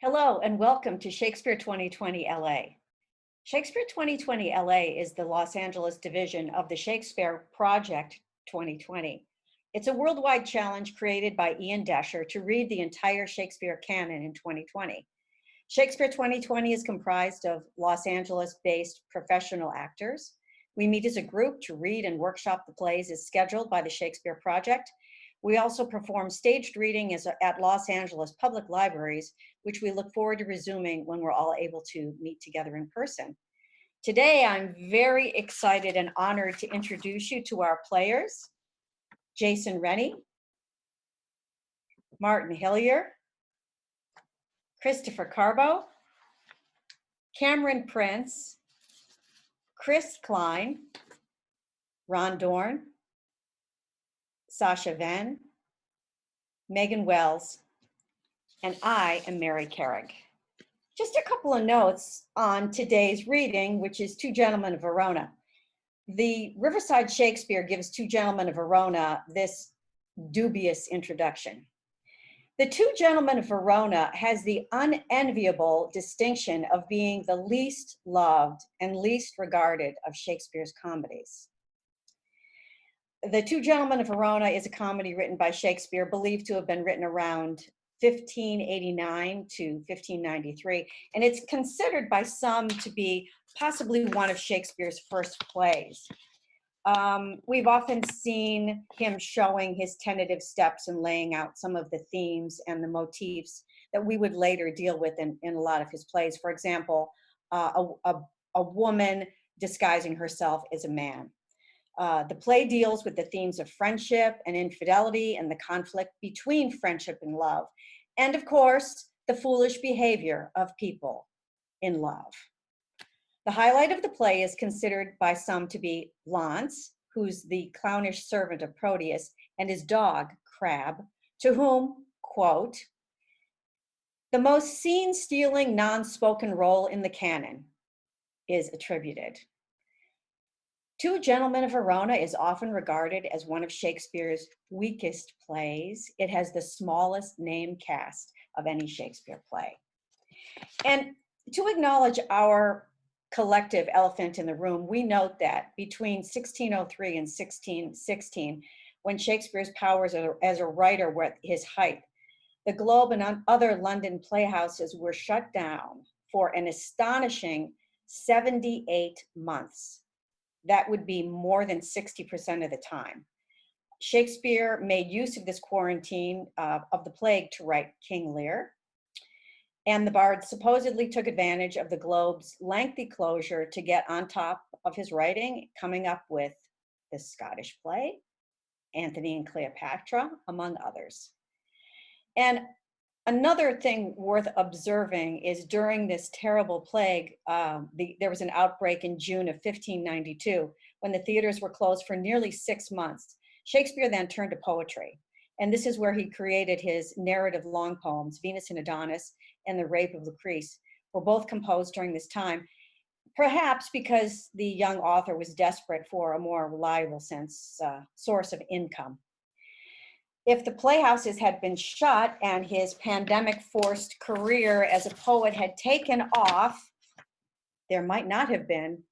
Hello and welcome to Shakespeare 2020 LA. Shakespeare 2020 LA is the Los Angeles division of the Shakespeare Project 2020. It's a worldwide challenge created by Ian Desher to read the entire Shakespeare canon in 2020. Shakespeare 2020 is comprised of Los Angeles-based professional actors. We meet as a group to read and workshop the plays as scheduled by the Shakespeare Project. We also perform staged reading at Los Angeles public libraries, which we look forward to resuming when we're all able to meet together in person. Today, I'm very excited and honored to introduce you to our players, Jason Rennie, Martin Hillier, Christopher Carbo, Cameron Prince, Chris Klein, Ron Dorn, Sasha Venn, Megan Wells, and I am Mary Carrick. Just a couple of notes on today's reading, which is Two Gentlemen of Verona. The Riverside Shakespeare gives Two Gentlemen of Verona this dubious introduction. The Two Gentlemen of Verona has the unenviable distinction of being the least loved and least regarded of Shakespeare's comedies. The Two Gentlemen of Verona is a comedy written by Shakespeare, believed to have been written around 1589 to 1593, and it's considered by some to be possibly one of Shakespeare's first plays. We've often seen him showing his tentative steps and laying out some of the themes and the motifs that we would later deal with in a lot of his plays. For example, a woman disguising herself as a man. The play deals with the themes of friendship and infidelity and the conflict between friendship and love. And of course, the foolish behavior of people in love. The highlight of the play is considered by some to be Launce, who's the clownish servant of Proteus, and his dog, Crab, to whom, quote, the most scene-stealing non-spoken role in the canon is attributed. Two Gentlemen of Verona is often regarded as one of Shakespeare's weakest plays. It has the smallest name cast of any Shakespeare play. And to acknowledge our collective elephant in the room, we note that between 1603 and 1616, when Shakespeare's powers as a writer were at his height, the Globe and other London playhouses were shut down for an astonishing 78 months. That would be more than 60% of the time. Shakespeare made use of this quarantine of the plague to write King Lear. And the bard supposedly took advantage of the Globe's lengthy closure to get on top of his writing, coming up with the Scottish play, Antony and Cleopatra, among others. And another thing worth observing is during this terrible plague, there was an outbreak in June of 1592 when the theaters were closed for nearly 6 months. Shakespeare then turned to poetry. And this is where he created his narrative long poems, Venus and Adonis and The Rape of Lucrece, were both composed during this time, perhaps because the young author was desperate for a more reliable source of income. If the playhouses had been shut and his pandemic-forced career as a poet had taken off, there might not have been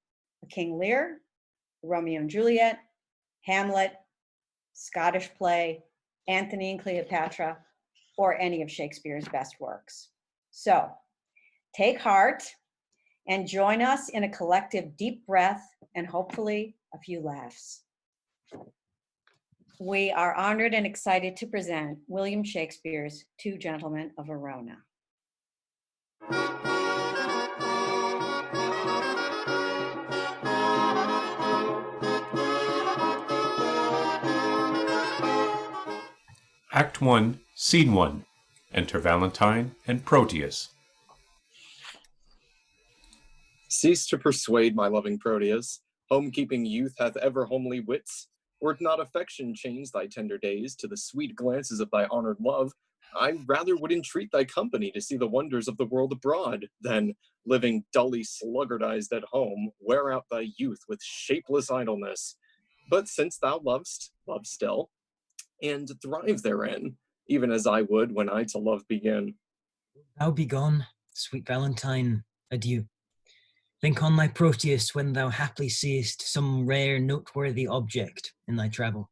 a King Lear, Romeo and Juliet, Hamlet, Scottish play, Antony and Cleopatra, or any of Shakespeare's best works. So, take heart and join us in a collective deep breath and hopefully a few laughs. We are honored and excited to present William Shakespeare's Two Gentlemen of Verona. Act 1, Scene 1. Enter Valentine and Proteus. Cease to persuade, my loving Proteus. Home-keeping youth hath ever homely wits. Were it not affection changed thy tender days to the sweet glances of thy honored love, I rather would entreat thy company to see the wonders of the world abroad, than, living dully sluggardized at home, wear out thy youth with shapeless idleness. But since thou lovest, love still, and thrive therein, even as I would when I to love begin. Thou be gone, sweet Valentine, adieu. Think on thy Proteus when thou haply seest some rare noteworthy object in thy travel.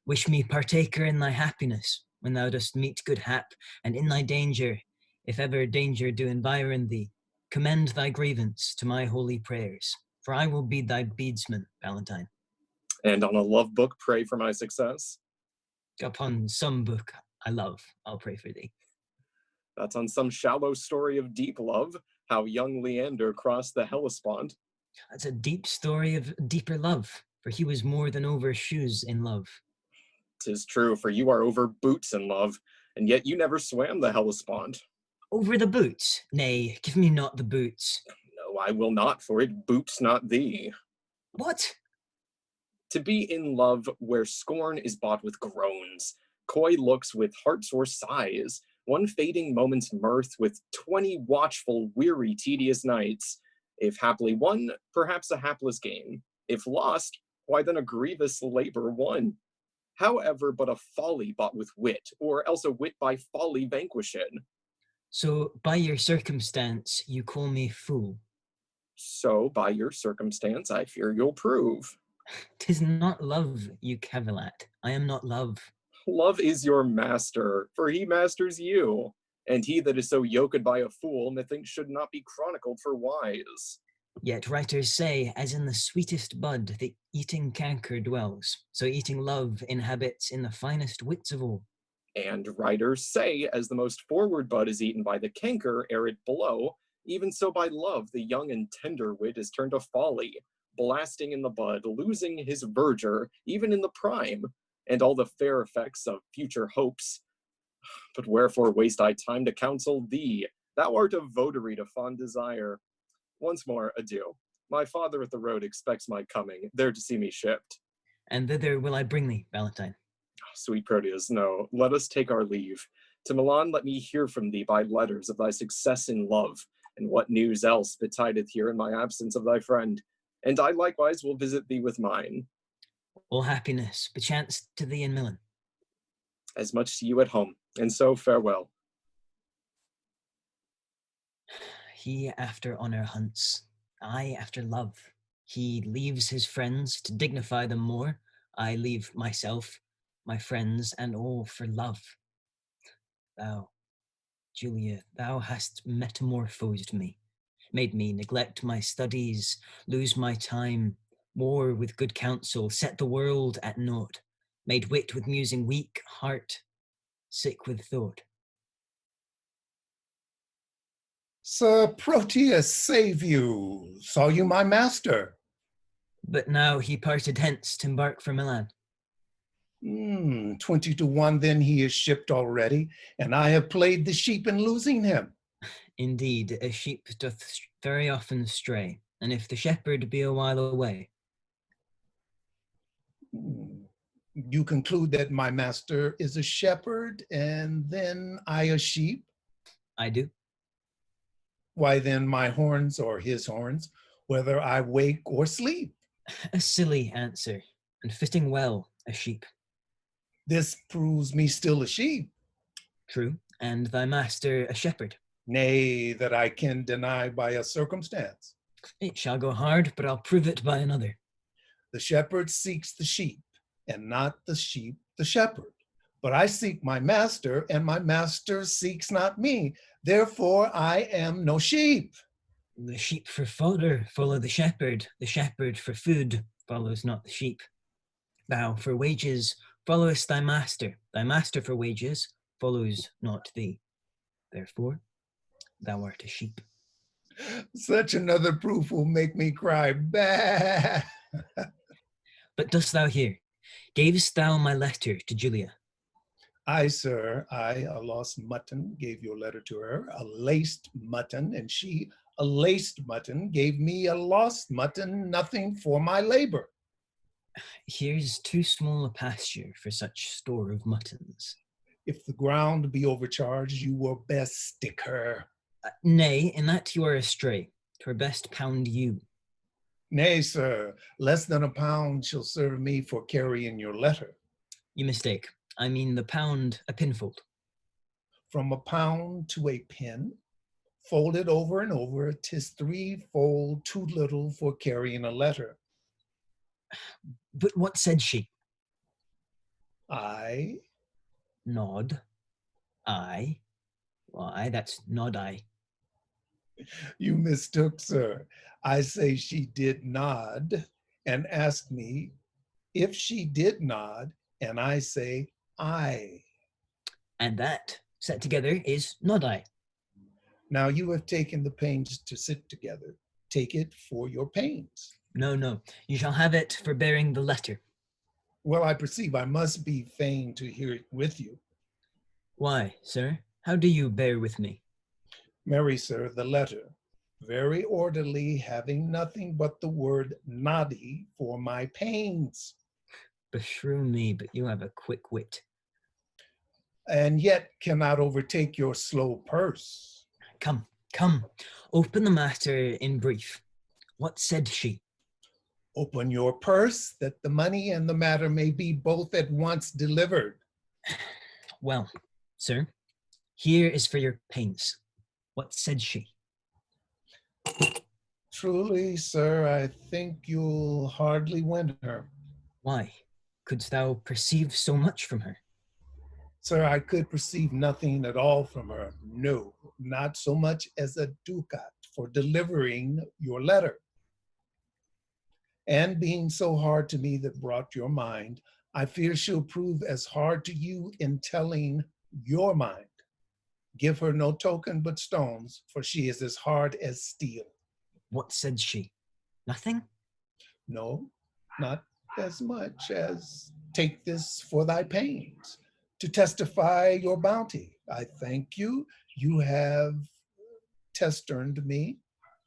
Wish me partaker in thy happiness when thou dost meet good hap, and in thy danger, if ever danger do environ thee, commend thy grievance to my holy prayers, for I will be thy beadsman, Valentine. And on a love book, pray for my success. Upon some book I love, I'll pray for thee. That's on some shallow story of deep love, how young Leander crossed the Hellespont. That's a deep story of deeper love, for he was more than over shoes in love. 'Tis true, for you are over boots in love, and yet you never swam the Hellespont. Over the boots? Nay, give me not the boots. No, I will not, for it boots not thee. What? To be in love where scorn is bought with groans, coy looks with heart-sore sighs, one fading moment's mirth with 20 watchful, weary, tedious nights. If haply won, perhaps a hapless gain. If lost, why then a grievous labor won. However, but a folly bought with wit, or else a wit by folly vanquished. So, by your circumstance, you call me fool. So, by your circumstance, I fear you'll prove. 'Tis not love you cavil at. I am not love. Love is your master, for he masters you. And he that is so yoked by a fool, methinks should not be chronicled for wise. Yet writers say, as in the sweetest bud, the eating canker dwells, so eating love inhabits in the finest wits of all. And writers say, as the most forward bud is eaten by the canker ere it blow, even so by love the young and tender wit is turned to folly, blasting in the bud, losing his verdure, even in the prime, and all the fair effects of future hopes. But wherefore waste I time to counsel thee? Thou art a votary to fond desire. Once more, adieu. My father at the road expects my coming, there to see me shipped. And thither will I bring thee, Valentine. Sweet Proteus, no, let us take our leave. To Milan let me hear from thee by letters of thy success in love, and what news else betideth here in my absence of thy friend. And I likewise will visit thee with mine. All happiness, perchance to thee in Milan. As much to you at home, and so farewell. He after honor hunts, I after love. He leaves his friends to dignify them more. I leave myself, my friends, and all for love. Thou, Julia, thou hast metamorphosed me, made me neglect my studies, lose my time, war with good counsel, set the world at naught, made wit with musing weak, heart sick with thought. Sir Proteus, save you. Saw you my master? But now he parted hence to embark for Milan. 20 to 1 then he is shipped already, and I have played the sheep in losing him. Indeed, a sheep doth very often stray, and if the shepherd be a while away. You conclude that my master is a shepherd, and then I a sheep? I do. Why then my horns or his horns, whether I wake or sleep? A silly answer, and fitting well a sheep. This proves me still a sheep. True, and thy master a shepherd. Nay, that I can deny by a circumstance. It shall go hard, but I'll prove it by another. The shepherd seeks the sheep, and not the sheep the shepherd. But I seek my master, and my master seeks not me. Therefore I am no sheep. The sheep for fodder follow the shepherd for food follows not the sheep. Thou for wages followest thy master for wages follows not thee. Therefore, thou art a sheep. Such another proof will make me cry, bah! But dost thou hear? Gavest thou my letter to Julia? I, sir, I, a lost mutton, gave your letter to her, a laced mutton, and she, a laced mutton, gave me a lost mutton, nothing for my labor. Here's too small a pasture for such store of muttons. If the ground be overcharged, you were best stick her. Nay, in that you are astray. 'Twere best pound you. Nay, sir, less than a pound shall serve me for carrying your letter. You mistake. I mean the pound a pinfold. from a pound to a pin, folded over and over, 'tis threefold too little for carrying a letter. But what said she? I, Nod. I. Why, that's nod I. you mistook, sir. I say she did nod and asked me if she did nod, and I say I. And that, set together, is nod I. Now you have taken the pains to sit together. Take it for your pains. No, no, you shall have it for bearing the letter. Well, I perceive I must be fain to hear it with you. Why, sir, how do you bear with me? Marry, sir, the letter, very orderly, having nothing but the word noddy for my pains, Beshrew me, but you have a quick wit. and yet cannot overtake your slow purse. Come, come, open the matter in brief. What said she? Open your purse, that the money and the matter may be both at once delivered. Well, sir, here is for your pains. What said she? Truly, sir, I think you'll hardly win her. Why? Couldst thou perceive so much from her? Sir, I could perceive nothing at all from her. No, not so much as a ducat for delivering your letter. And being so hard to me that brought your mind, I fear she'll prove as hard to you in telling your mind. Give her no token but stones, for she is as hard as steel. What said she? Nothing? No, not as much as take this for thy pains, to testify your bounty. I thank you. You have testerned me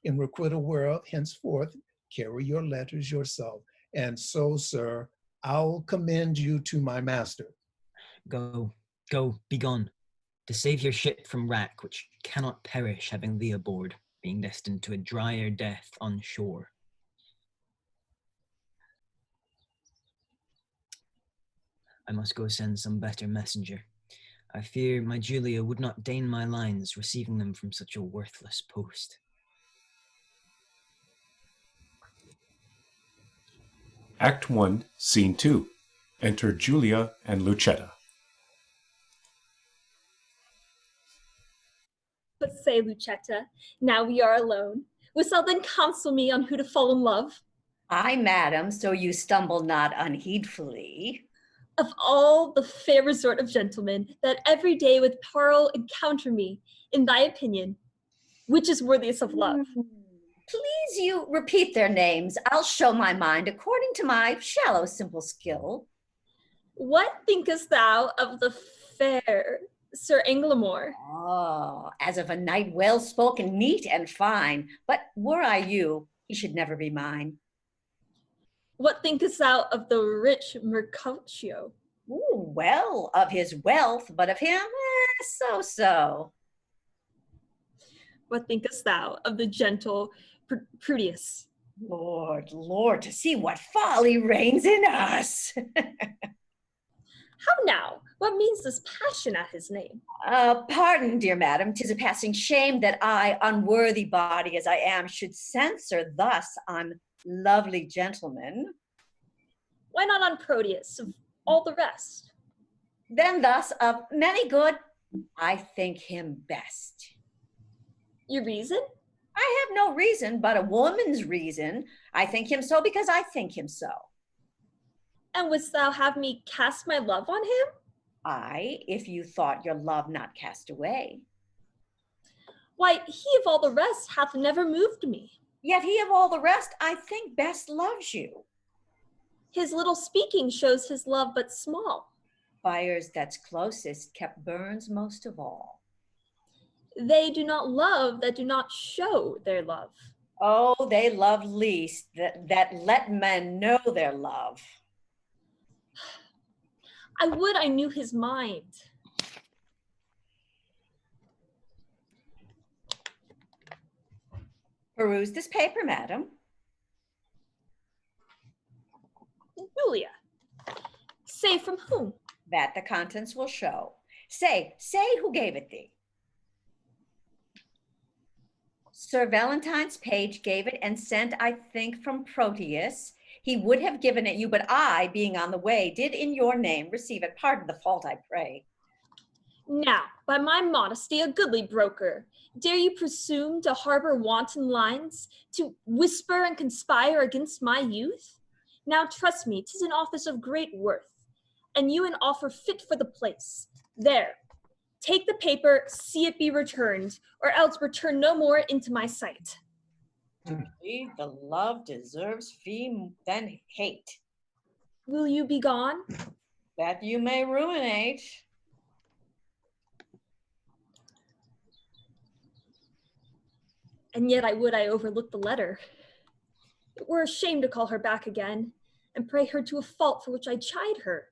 in requital whereof henceforth carry your letters yourself. And so, sir, I'll commend you to my master. Go, go, be gone, to save your ship from wrack, which cannot perish having thee aboard, being destined to a drier death on shore. I must go send some better messenger. I fear my Julia would not deign my lines, receiving them from such a worthless post. Act 1, Scene 2. Enter Julia and Lucetta. But say, Lucetta, now we are alone, wouldst thou then counsel me on who to fall in love? Ay, madam, so you stumble not unheedfully. Of all the fair resort of gentlemen that every day with peril encounter me, in thy opinion, which is worthiest of love? Please you repeat their names. I'll show my mind according to my shallow, simple skill. What thinkest thou of the fair Sir Anglamore? Oh, as of a knight well spoken, neat and fine. But were I you, he should never be mine. What thinkest thou of the rich Mercutio? Ooh, well, of his wealth, but of him, so-so. What thinkest thou of the gentle Proteus? Lord, Lord, to see what folly reigns in us. How now? What means this passion at his name? Pardon, dear madam, 'tis a passing shame that I, unworthy body as I am, should censor thus on lovely gentlemen. Why not on Proteus, of all the rest? Then thus of many good, I think him best. Your reason? I have no reason but a woman's reason. I think him so because I think him so. And wouldst thou have me cast my love on him? Aye, if you thought your love not cast away. Why, he of all the rest hath never moved me. Yet he of all the rest, I think, best loves you. His little speaking shows his love but small. Fires that's closest kept burns most of all. They do not love that do not show their love. Oh, they love least that let men know their love. I would I knew his mind. Peruse this paper, madam. Julia. Say from whom? That the contents will show. Say who gave it thee. Sir Valentine's page gave it and sent, I think, from Proteus. He would have given it you, but I, being on the way, did in your name receive it. Pardon the fault, I pray. Now, by my modesty, a goodly broker, dare you presume to harbor wanton lines, to whisper and conspire against my youth? Now trust me, 'tis an office of great worth, and you an offer fit for the place. There, take the paper, see it be returned, or else return no more into my sight. Believe the love deserves fee than hate, Will you be gone? that you may ruminate. And yet I would I overlooked the letter. It were a shame to call her back again, and pray her to a fault for which I chide her.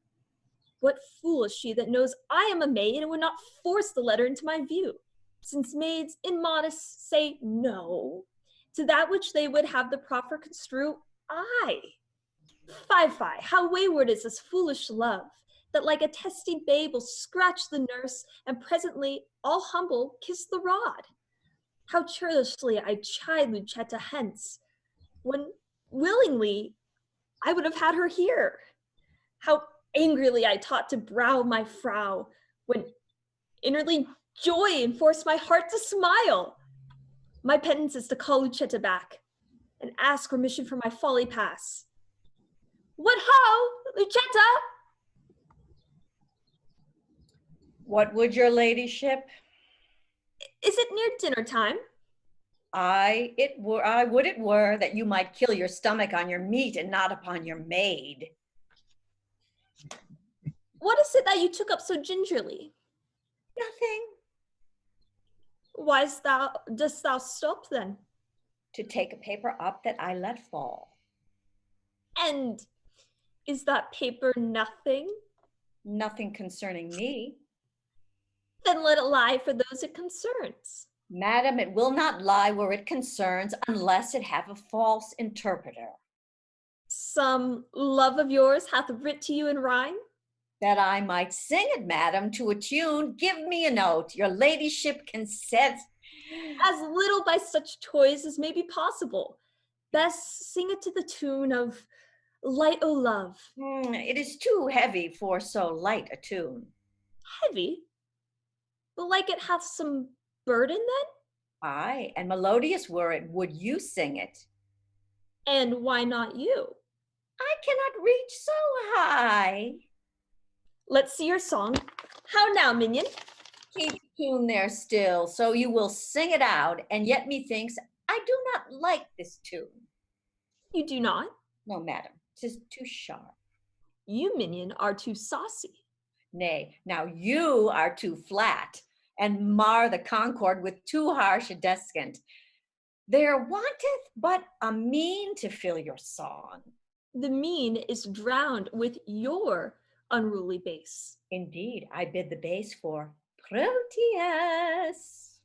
What fool is she that knows I am a maid and would not force the letter into my view, since maids immodest say no to that which they would have the proffer construe I. Fie, how wayward is this foolish love, that like a testy babe will scratch the nurse, and presently, all humble, kiss the rod. How churlishly I chide Lucetta hence, when willingly I would have had her here. How angrily I taught to brow my frow, when innerly joy enforced my heart to smile. My penance is to call Lucetta back, and ask remission for my folly pass. What ho, Lucetta? What would your ladyship? Is it near dinner time? I would it were that you might kill your stomach on your meat and not upon your maid. What is it that you took up so gingerly? Nothing. Why dost thou stop then? To take a paper up that I let fall. And is that paper nothing? Nothing concerning me. Then let it lie for those it concerns. Madam, it will not lie where it concerns unless it have a false interpreter. Some love of yours hath writ to you in rhyme? That I might sing it, madam, to a tune, give me a note. Your ladyship consents. As little by such toys as may be possible. Best sing it to the tune of Light O' Love. It is too heavy for so light a tune. Heavy? But like it hath some burden then? Aye, and melodious were it, would you sing it? And why not you? I cannot reach so high. Let's see your song. How now, minion? Keep tune there still, so you will sing it out, and yet methinks I do not like this tune. You do not? No, madam, 'tis too sharp. You, minion, are too saucy. Nay, now you are too flat, and mar the concord with too harsh a descant. There wanteth but a mean to fill your song. The mean is drowned with your unruly bass. Indeed, I bid the bass for Proteus.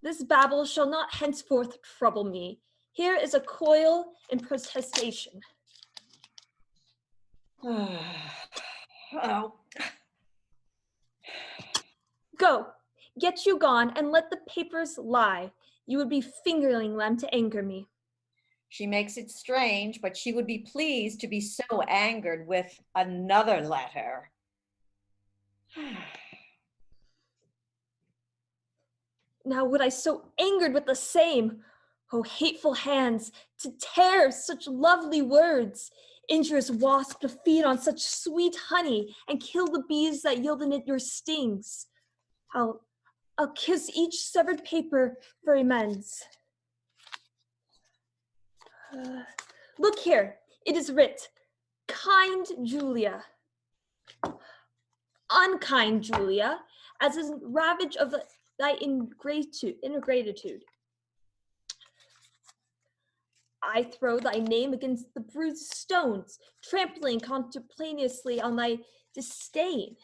This babble shall not henceforth trouble me. Here is a coil in protestation. Oh. Go, get you gone, and let the papers lie. You would be fingering them to anger me. She makes it strange, but she would be pleased to be so angered with another letter. Now would I so angered with the same. Oh, hateful hands, to tear such lovely words. Injurious wasp to feed on such sweet honey and kill the bees that yielded it your stings. I'll kiss each severed paper for amends. Look here, it is writ, kind Julia. Unkind Julia, as is ravage of thy ingratitude. I throw thy name against the bruised stones, trampling contemplaneously on thy disdain.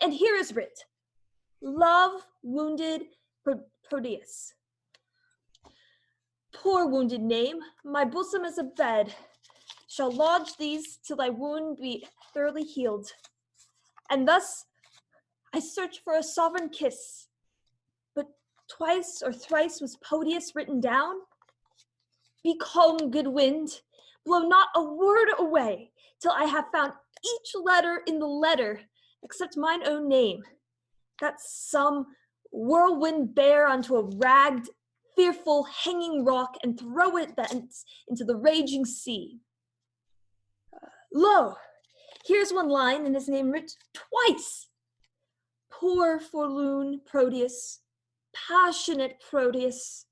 And here is writ, love wounded Proteus. Poor wounded name, my bosom is a bed, shall lodge these till thy wound be thoroughly healed. And thus I search for a sovereign kiss. But twice or thrice was Proteus written down. Be calm, good wind, blow not a word away, till I have found each letter in the letter, except mine own name, that some whirlwind bear onto a ragged, fearful, hanging rock, and throw it thence into the raging sea. Lo, here's one line in his name writ twice. Poor forlorn Proteus, passionate Proteus,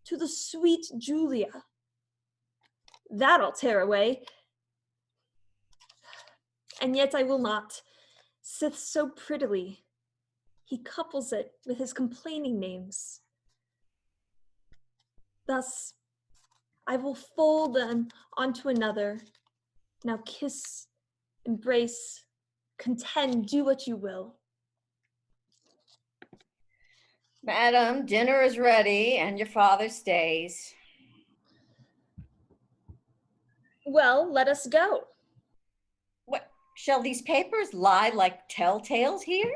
to the sweet Julia. That I'll tear away. And yet I will not, sith so prettily he couples it with his complaining names. Thus, I will fold them onto another. Now kiss, embrace, contend, do what you will. Madam, dinner is ready and your father stays. Well, let us go. What, shall these papers lie like telltales here?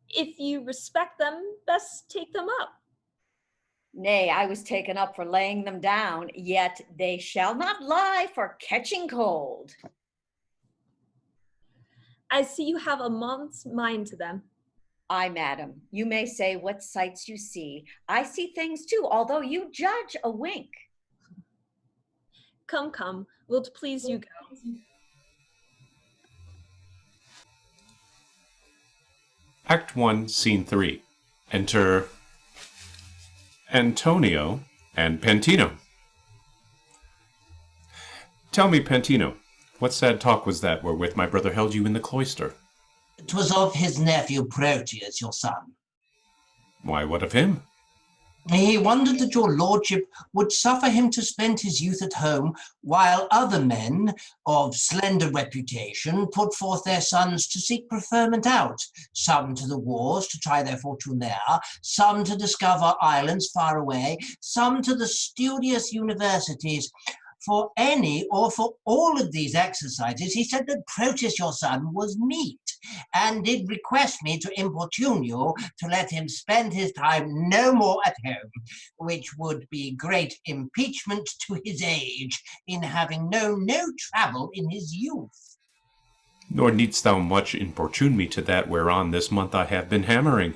If you respect them, best take them up. Nay, I was taken up for laying them down, yet they shall not lie for catching cold. I see you have a month's mind to them. Aye, madam, you may say what sights you see. I see things too, although you judge a wink. Come, come, will't please you go? Act 1, Scene 3. Enter Antonio and Pantino. Tell me, Pantino, what sad talk was that wherewith my brother held you in the cloister? 'Twas of his nephew Proteus, your son. Why, what of him? He wondered that your lordship would suffer him to spend his youth at home, while other men of slender reputation put forth their sons to seek preferment out, some to the wars to try their fortune there, some to discover islands far away, some to the studious universities. For any or for all of these exercises, he said that Proteus, your son, was meet, and did request me to importune you to let him spend his time no more at home, which would be great impeachment to his age, in having known no travel in his youth. Nor needst thou much importune me to that whereon this month I have been hammering.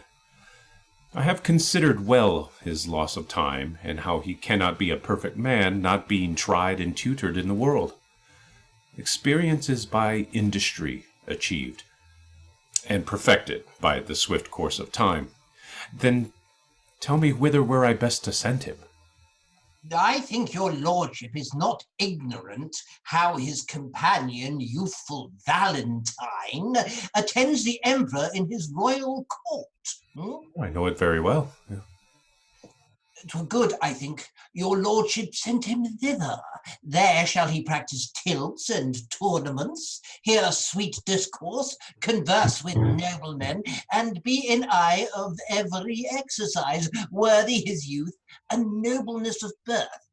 I have considered well his loss of time, and how he cannot be a perfect man, not being tried and tutored in the world. Experience is by industry achieved, and perfected by the swift course of time. Then tell me whither were I best to send him? I think your lordship is not ignorant how his companion, youthful Valentine, attends the emperor in his royal court. I know it very well. 'Twere good, I think, your lordship sent him thither. There shall he practice tilts and tournaments, hear sweet discourse, converse with noblemen, and be in eye of every exercise, worthy his youth and nobleness of birth.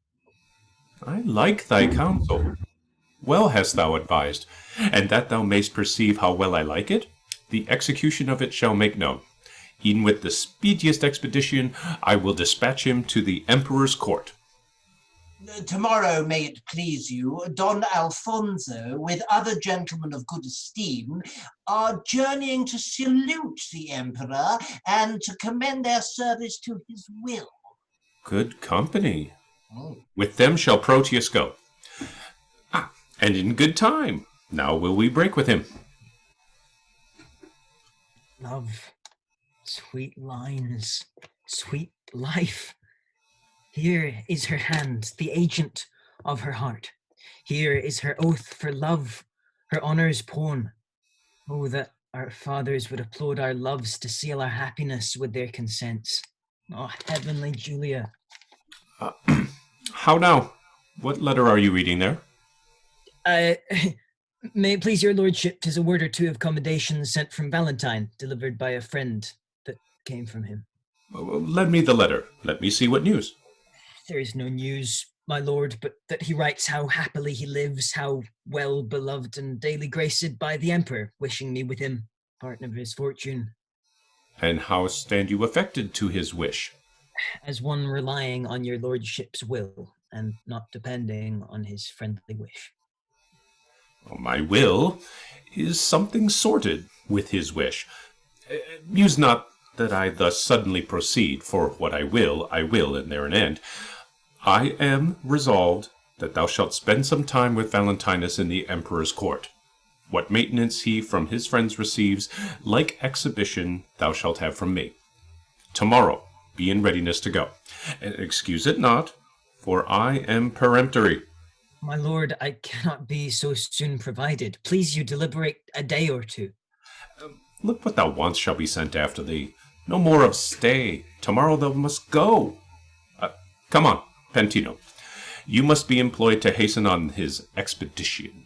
I like thy counsel. Well hast thou advised, and that thou mayst perceive how well I like it, the execution of it shall make known. E'en with the speediest expedition, I will dispatch him to the emperor's court. Tomorrow, may it please you, Don Alfonso, with other gentlemen of good esteem, are journeying to salute the emperor and to commend their service to his will. Good company. With them shall Proteus go. And in good time. Now will we break with him. Love, sweet lines, sweet life. Here is her hand, the agent of her heart. Here is her oath for love, her honour's poem. Oh, that our fathers would applaud our loves to seal our happiness with their consents. Oh, heavenly Julia. How now? What letter are you reading there? May it please your lordship, 'tis a word or two of commendation sent from Valentine, delivered by a friend that came from him. Lend me the letter. Let me see what news. There is no news. my lord, but that he writes how happily he lives, how well beloved and daily graced by the emperor, wishing me with him, partner of his fortune. And how stand you affected to his wish? As one relying on your lordship's will, and not depending on his friendly wish. My will is something sorted with his wish. Muse not that I thus suddenly proceed, for what I will, and there an end. I am resolved that thou shalt spend some time with Valentinus in the emperor's court. What maintenance he from his friends receives, like exhibition thou shalt have from me. Tomorrow be in readiness to go. And excuse it not, for I am peremptory. My lord, I cannot be so soon provided. Please you deliberate a day or two. Look what thou wants shall be sent after thee. No more of stay. Tomorrow thou must go. Come on, Pentino. You must be employed to hasten on his expedition.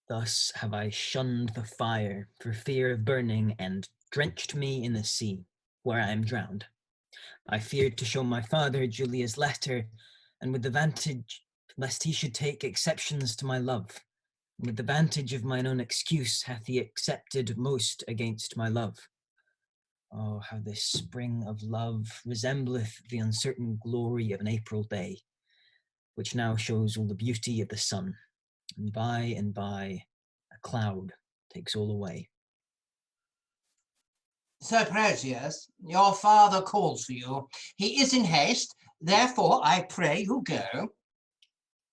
Thus have I shunned the fire for fear of burning, and drenched me in the sea, where I am drowned. I feared to show my father Julia's letter, and with the vantage, lest he should take exceptions to my love. With the vantage of mine own excuse hath he accepted most against my love. Oh, how this spring of love resembleth the uncertain glory of an April day, which now shows all the beauty of the sun, and by a cloud takes all away. Sir Precious, your father calls for you. He is in haste, therefore I pray you go.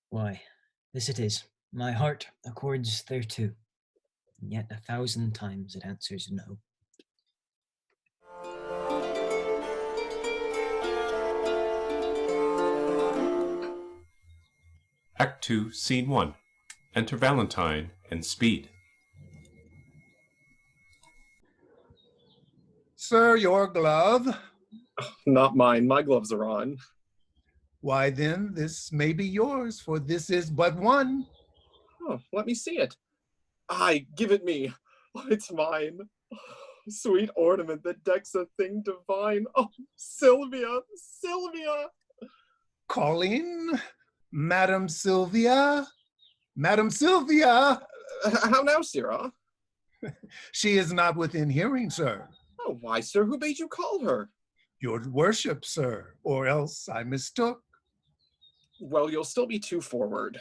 Why, this it is. My heart accords thereto, and yet 1,000 times it answers no. Act 2, Scene 1. Enter Valentine and Speed. Sir, your glove. Not mine, my gloves are on. Why then, this may be yours, for this is but one. Oh, let me see it. Aye, give it me. Oh, it's mine. Oh, sweet ornament that decks a thing divine. Oh, Sylvia, Sylvia. Calling, Madam Sylvia. Madam Sylvia. How now, sirrah? She is not within hearing, sir. Oh, why, sir, who bade you call her? Your worship, sir, or else I mistook. Well, you'll still be too forward.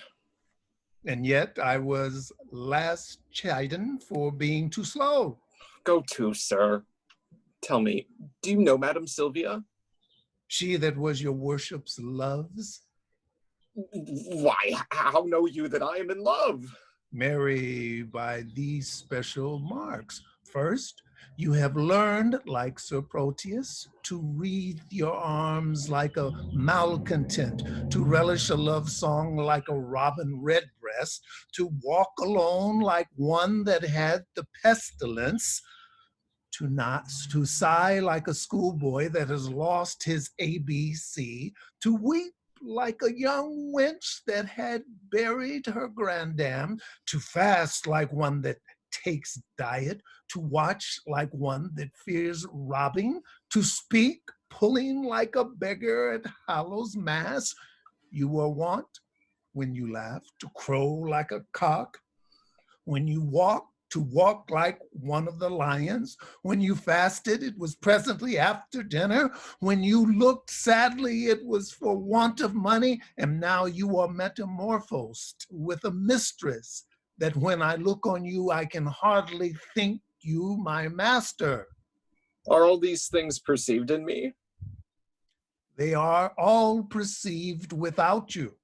And yet I was last chidden for being too slow. Go to, sir. Tell me, do you know Madam Sylvia? She that was your worship's loves? Why, how know you that I am in love? Mary, by these special marks. First, you have learned, like Sir Proteus, to wreathe your arms like a malcontent, to relish a love song like a robin redbreast, to walk alone like one that had the pestilence, to sigh like a schoolboy that has lost his ABC, to weep like a young wench that had buried her grandam, to fast like one that takes diet, to watch like one that fears robbing, to speak pulling like a beggar at Hallows Mass. You were wont, when you laughed, to crow like a cock. When you walked, to walk like one of the lions. When you fasted, it was presently after dinner. When you looked sadly, it was for want of money. And now you are metamorphosed with a mistress, that when I look on you, I can hardly think you my master. Are all these things perceived in me? They are all perceived without you.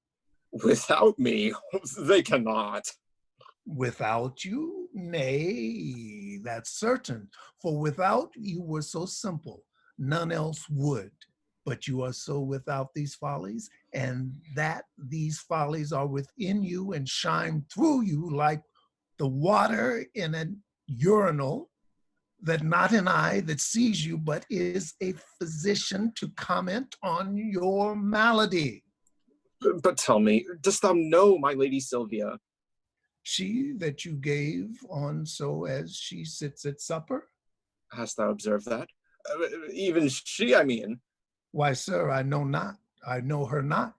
Without me, they cannot. Without you? Nay, that's certain. For without you were so simple, none else would. But you are so without these follies, and that these follies are within you and shine through you like the water in an urinal, that not an eye that sees you, but is a physician to comment on your malady. But tell me, dost thou know my lady Sylvia? She that you gave on so as she sits at supper? Hast thou observed that? Even she, I mean. Why, sir, I know not. I know her not.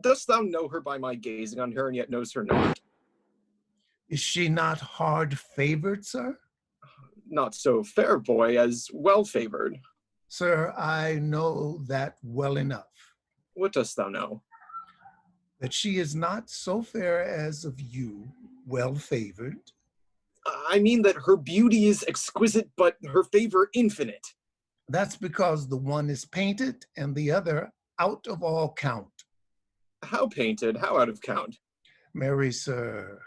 Dost thou know her by my gazing on her, and yet knows her not? Is she not hard favored, sir? Not so fair, boy, as well favored. Sir, I know that well enough. What dost thou know? That she is not so fair as of you, well favored. I mean that her beauty is exquisite, but her favor infinite. That's because the one is painted and the other out of all count. How painted, how out of count? Marry, sir,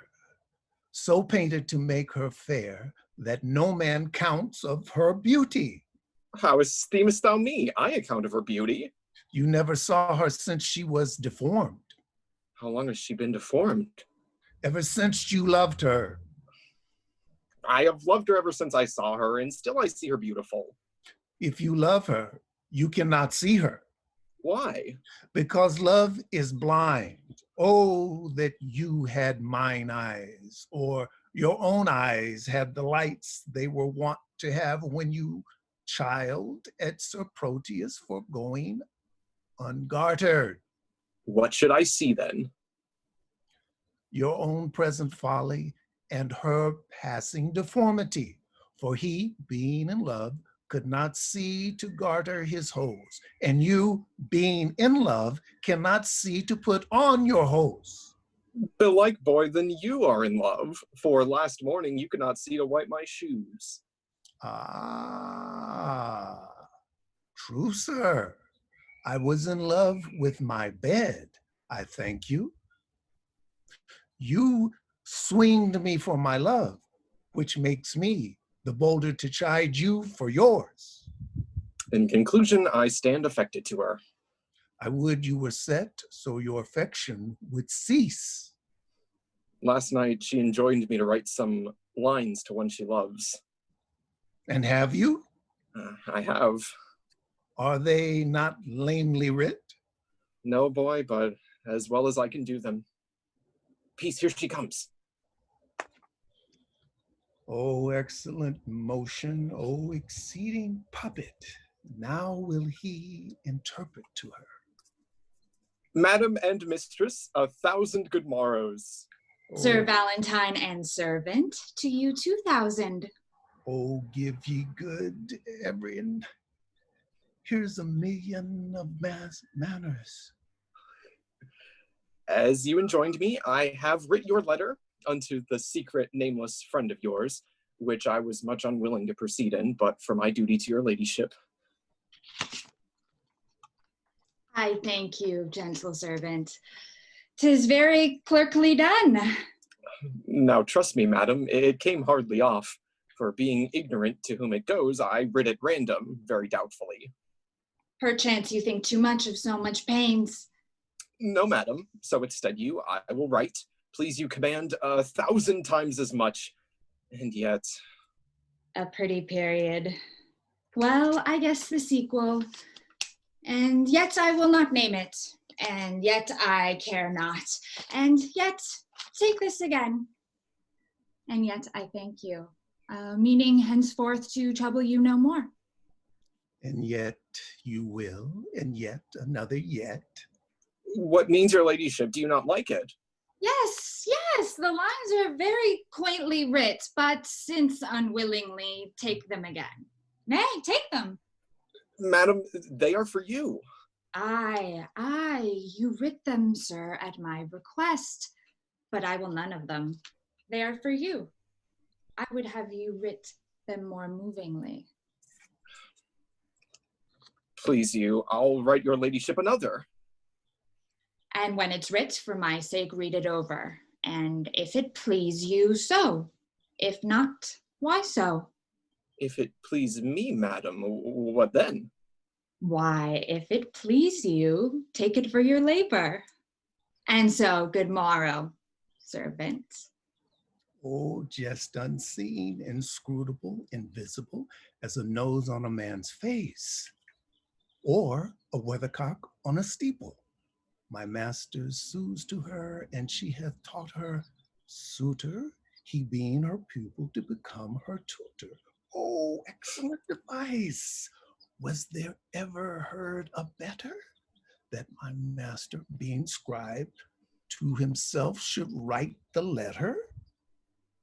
so painted to make her fair that no man counts of her beauty. How esteemest thou me? I account of her beauty. You never saw her since she was deformed. How long has she been deformed? Ever since you loved her. I have loved her ever since I saw her, and still I see her beautiful. If you love her, you cannot see her. Why? Because love is blind. Oh, that you had mine eyes, or your own eyes had the lights they were wont to have when you child at Sir Proteus for going ungartered. What should I see then? Your own present folly and her passing deformity, for he, being in love, could not see to garter his hose, and you, being in love, cannot see to put on your hose. Belike, boy, then you are in love, for last morning you could not see to wipe my shoes. Ah, true, sir. I was in love with my bed, I thank you. You swinged me for my love, which makes me the bolder to chide you for yours. In conclusion, I stand affected to her. I would you were set so your affection would cease. Last night she enjoined me to write some lines to one she loves. And have you? I have. Are they not lamely writ? No, boy, but as well as I can do them. Peace, here she comes. Oh, excellent motion, oh, exceeding puppet. Now will he interpret to her. Madam and mistress, 1,000 good morrows. Sir Oh, Valentine and servant, to you 2,000. oh, give ye good, Ebrian. Here's 1,000,000 of manners. As you enjoined me, I have writ your letter unto the secret nameless friend of yours, which I was much unwilling to proceed in, but for my duty to your ladyship. I thank you, gentle servant. 'Tis very clerkly done. Now trust me, madam, it came hardly off. For being ignorant to whom it goes, I writ at random, very doubtfully. Perchance you think too much of so much pains. No, madam, so instead you, I will write. Please you command 1,000 times as much, and yet... A pretty period. Well, I guess the sequel. And yet I will not name it. And yet I care not. And yet take this again. And yet I thank you. Meaning henceforth to trouble you no more. And yet you will, and yet another yet. What means your ladyship? Do you not like it? Yes, the lines are very quaintly writ, but since unwillingly, take them again. Nay, take them. Madam, they are for you. Aye, you writ them, sir, at my request, but I will none of them. They are for you. I would have you writ them more movingly. Please you, I'll write your ladyship another. And when it's writ, for my sake, read it over. And if it please you, so. If not, why so? If it please me, madam, what then? Why, if it please you, take it for your labor. And so, good morrow, servant. Oh, just unseen, inscrutable, invisible as a nose on a man's face, or a weathercock on a steeple. My master sues to her, and she hath taught her suitor, he being her pupil, to become her tutor. Oh, excellent device. Was there ever heard a better? That my master, being scribe, to himself should write the letter?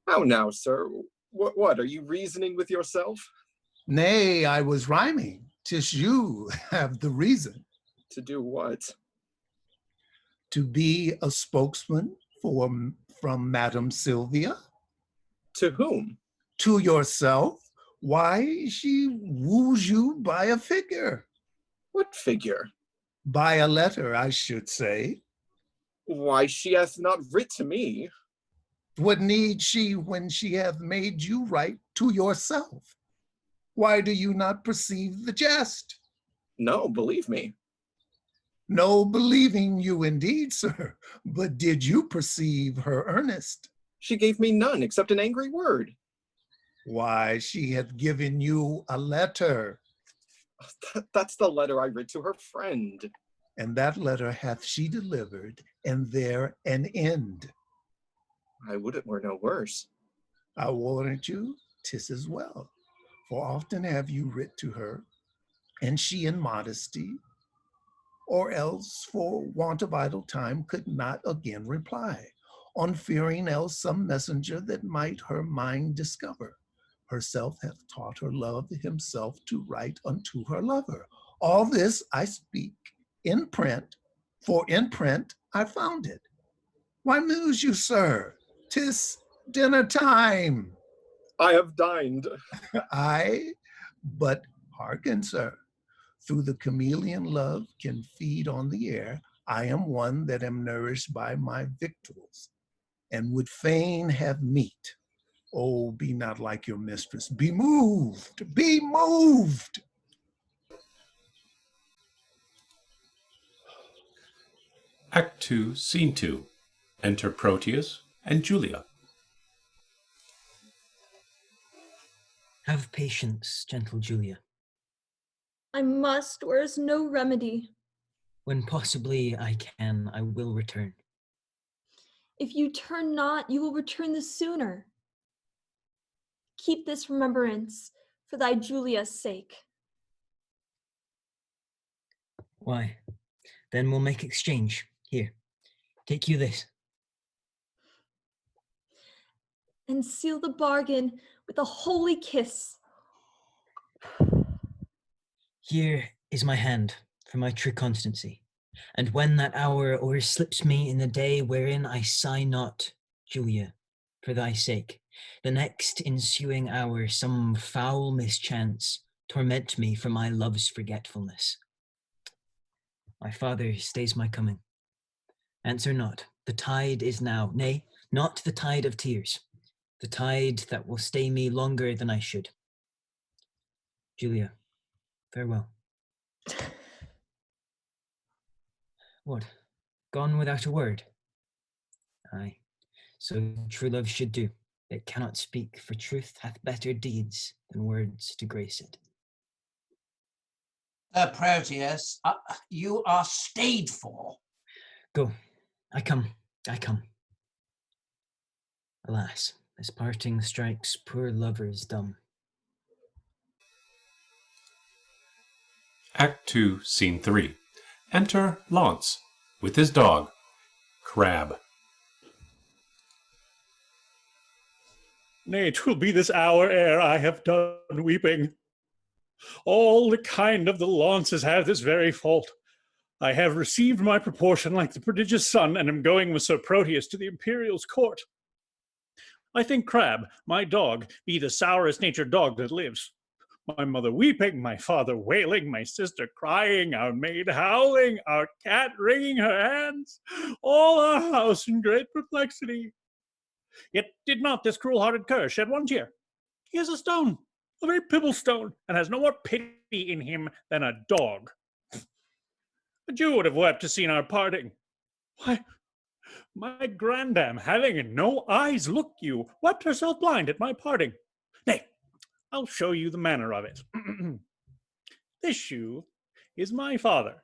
How now, sir? What, are you reasoning with yourself? Nay, I was rhyming. 'Tis you have the reason. To do what? To be a spokesman from Madam Sylvia? To whom? To yourself? Why, she woos you by a figure. What figure? By a letter, I should say. Why, she hath not writ to me. What need she when she hath made you write to yourself? Why do you not perceive the jest? No, believe me. No believing you indeed, sir, but did you perceive her earnest? She gave me none except an angry word. Why, she hath given you a letter. That's the letter I writ to her friend. And that letter hath she delivered, and there an end. I would it were no worse. I warrant you, 'tis as well. For often have you writ to her, and she in modesty, or else for want of idle time could not again reply, on fearing else some messenger that might her mind discover. Herself hath taught her love himself to write unto her lover. All this I speak in print, for in print I found it. Why muse you, sir? 'Tis dinner time. I have dined. Aye, but hearken, sir. Through the chameleon love can feed on the air, I am one that am nourished by my victuals, and would fain have meat. Oh, be not like your mistress. Be moved. Be moved. Act 2, Scene 2. Enter Proteus and Julia. Have patience, gentle Julia. I must, where is no remedy. When possibly I can, I will return. If you turn not, you will return the sooner. Keep this remembrance for thy Julia's sake. Why, then we'll make exchange. Here, take you this. And seal the bargain with a holy kiss. Here is my hand for my true constancy. And when that hour o'erslips me in the day wherein I sigh not, Julia, for thy sake, the next ensuing hour some foul mischance torment me for my love's forgetfulness. My father stays my coming. Answer not, the tide is now, nay, not the tide of tears, the tide that will stay me longer than I should. Julia, farewell. What, gone without a word? Aye, so true love should do. It cannot speak, for truth hath better deeds than words to grace it. Proteus, you are stayed for. Go, I come. Alas, this parting strikes poor lovers dumb. Act 2, Scene 3. Enter Launce with his dog, Crab. Nay, 'twill be this hour ere I have done weeping. All the kind of the Launces have this very fault. I have received my proportion like the prodigious son, and am going with Sir Proteus to the Imperial's court. I think Crab, my dog, be the sourest natured dog that lives. My mother weeping, my father wailing, my sister crying, our maid howling, our cat wringing her hands, all our house in great perplexity. Yet did not this cruel-hearted cur shed one tear. He is a stone, a very pebble stone, and has no more pity in him than a dog. A Jew would have wept to see our parting. Why, my grandam, having no eyes, look you, wept herself blind at my parting. Nay, I'll show you the manner of it. This shoe is my father.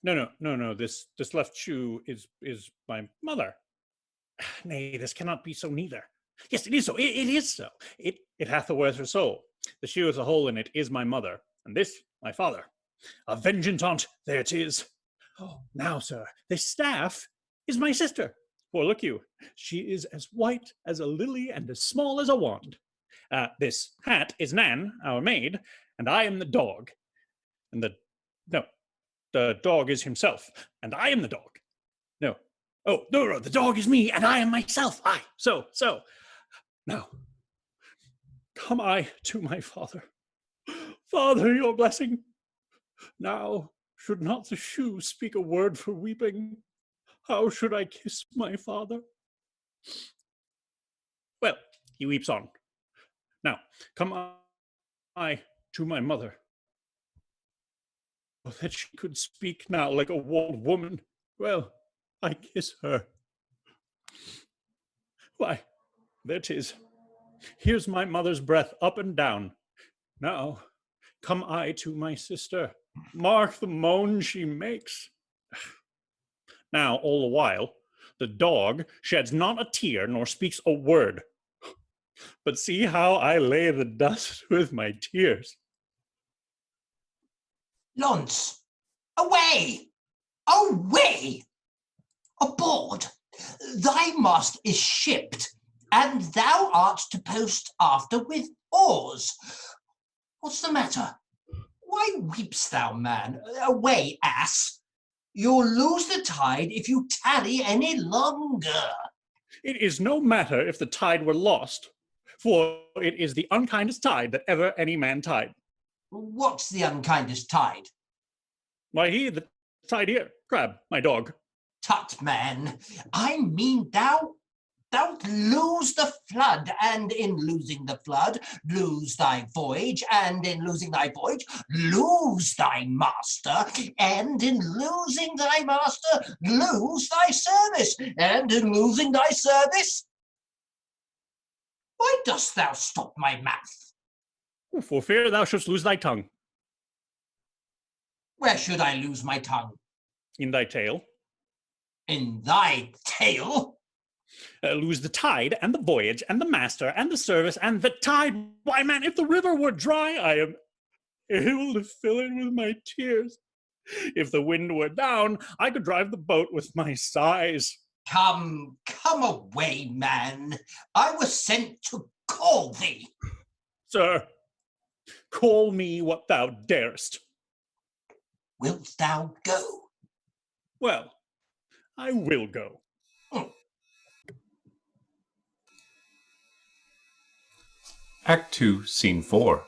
No, this left shoe is my mother. Nay, this cannot be so neither. Yes, it is so. It is so. It hath a worth her soul. The shoe with a hole in it is my mother, and this my father. A vengeance on't, there it is. Oh, now, sir, this staff is my sister. For look you, she is as white as a lily and as small as a wand. This hat is Nan, our maid, and I am the dog. And the dog is himself, and I am the dog. No. Oh, no, the dog is me, and I am myself. Aye, so. Now, come I to my father. Father, your blessing. Now, should not the shoe speak a word for weeping? How should I kiss my father? Well, he weeps on. Now, come I to my mother. Oh, that she could speak now like a old woman. Well, I kiss her. Why, there 'tis. Here's my mother's breath up and down. Now, come I to my sister. Mark the moan she makes. Now, all the while, the dog sheds not a tear nor speaks a word. But see how I lay the dust with my tears. Launce, away! Away! Aboard! Thy mast is shipped, and thou art to post after with oars. What's the matter? Why weep'st thou, man? Away, ass! You'll lose the tide if you tarry any longer. It is no matter if the tide were lost, for it is the unkindest tide that ever any man tied. What's the unkindest tide? Why, he that tied here, Crab, my dog. Tut, man, I mean thou'lt lose the flood, and in losing the flood, lose thy voyage, and in losing thy voyage, lose thy master, and in losing thy master, lose thy service, and in losing thy service, why dost thou stop my mouth? For fear thou shouldst lose thy tongue. Where should I lose my tongue? In thy tail. In thy tail? Lose the tide, and the voyage, and the master, and the service, and the tide. Why, man, if the river were dry, I am able to fill it with my tears. If the wind were down, I could drive the boat with my sighs. Come away, man. I was sent to call thee. Sir, call me what thou darest. Wilt thou go? Well, I will go. Act 2, Scene 4.